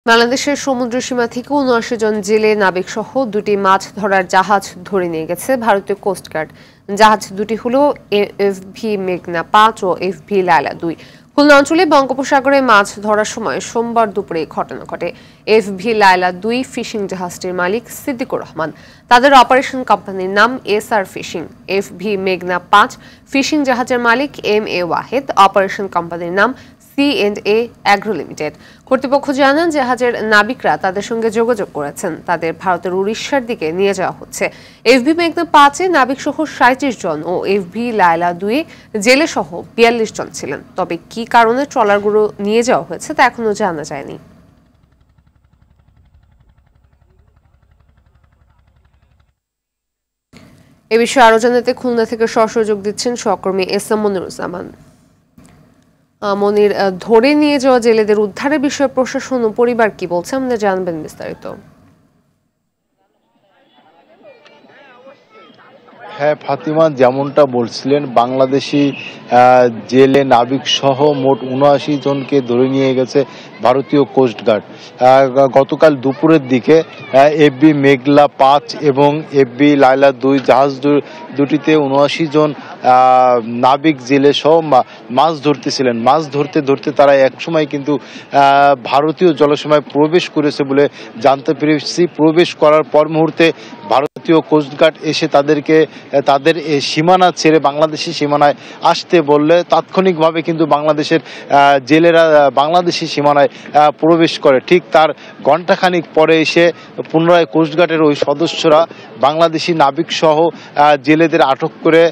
বাংলাদেশের সমুদ্র সীমা থেকে ৭৯ জন জেলে নাবিক সহ দুটি মাছ ধরার জাহাজ ধরে নিয়ে গেছে ভারতীয় কোস্টগার্ড। জাহাজ দুটি হলো এফভি মেঘনা ৫ ও এফভি লায়লা ২। খুলনা অঞ্চলে বঙ্গোপসাগরে মাছ ধরার সময় সোমবার দুপুরে ঘটনা ঘটে। এফভি লায়লা ২ ফিশিং জাহাজটির মালিক সিদ্দিকুর রহমান। তাদের অপারেশন কোম্পানির নাম এসআর ফিশিং। এফভি মেঘনা ৫ ফিশিং জাহাজের মালিক এম.এ. ওয়াহেদ। অপারেশন কোম্পানির নাম C&A অ্যাগ্রো লিমিটেড। কর্তৃপক্ষ জানান, জাহাজের নাবিকরা তাদের সঙ্গে যোগাযোগ করেছেন। তাদের ভারতের উড়িষ্যার দিকে নিয়ে যাওয়া হচ্ছে। এফভি মেঘনা ৫-এ নাবিক সহ ৩৭ জন ও এফভি লায়লা ২-এ জেলে সহ ৪২ জন ছিলেন। তবে কি কারণে ট্রলারগুলো নিয়ে যাওয়া হয়েছে তা এখনো জানা যায়নি। এ বিষয়ে আরো জানাতে খুলনা থেকে সরাসরি যোগ দিচ্ছেন সহকর্মী এস.এম. মনিরুজ্জামান। মনির, ধরে নিয়ে যাওয়া জেলেদের উদ্ধারের বিষয়ে প্রশাসন ও পরিবার কি বলছে, আমরা জানবেন বিস্তারিত। হ্যাঁ ফাতিমা, যেমনটা বলছিলেন, বাংলাদেশি জেলে নাবিক সহ মোট ৭৯ জনকে ধরে নিয়ে গেছে ভারতীয় কোস্টগার্ড। গতকাল দুপুরের দিকে এফবি মেঘলা ৫ এবং এফবি লায়লা ২ জাহাজ দুটিতে ৭৯ জন নাবিক জেলে সহ মাছ ধরতেছিলেন। মাছ ধরতে ধরতে তারা একসময় কিন্তু ভারতীয় জলসীমায় প্রবেশ করেছে বলে জানতে পেরেছি। প্রবেশ করার পর মুহূর্তে ভারতীয় কোস্টগার্ড এসে তাদেরকে তাদের সীমানা ছেড়ে বাংলাদেশি সীমানায় আসতে বললে তাৎক্ষণিকভাবে কিন্তু বাংলাদেশের জেলেরা বাংলাদেশি সীমানায় প্রবেশ করে। ঠিক তার ঘণ্টাখানিক পরে এসে পুনরায় কোস্টগার্ডের ওই সদস্যরা বাংলাদেশি নাবিক সহ জেলেদের আটক করে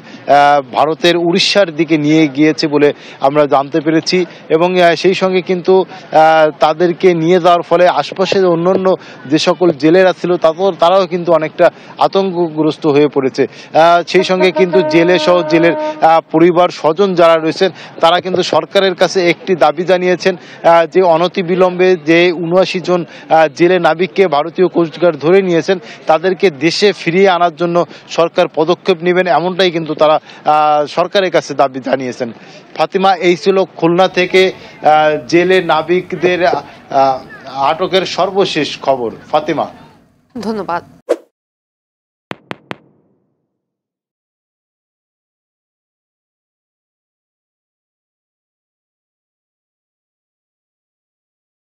ভারতের উড়িষ্যার দিকে নিয়ে গিয়েছে বলে আমরা জানতে পেরেছি। এবং সেই সঙ্গে কিন্তু তাদেরকে নিয়ে যাওয়ার ফলে আশপাশের অন্যান্য যে সকল জেলেরা ছিল তারাও কিন্তু অনেকটা আতঙ্কগ্রস্ত হয়ে পড়েছে। সেই সঙ্গে কিন্তু জেলে সহ জেলের পরিবার স্বজন যারা রয়েছেন তারা কিন্তু সরকারের কাছে একটি দাবি জানিয়েছেন যে অনতিবিলম্বে যে ৭৯ জন জেলে নাবিককে ভারতীয় কোস্টগার্ড ধরে নিয়েছেন তাদেরকে দেশে ফিরিয়ে আনার জন্য সরকার পদক্ষেপ নেবেন, এমনটাই কিন্তু তারা সরকারের কাছে দাবি জানিয়েছেন। ফাতিমা, এই ছিল খুলনা থেকে জেলে নাবিকদের আটকের সর্বশেষ খবর। ফাতিমা, ধন্যবাদ।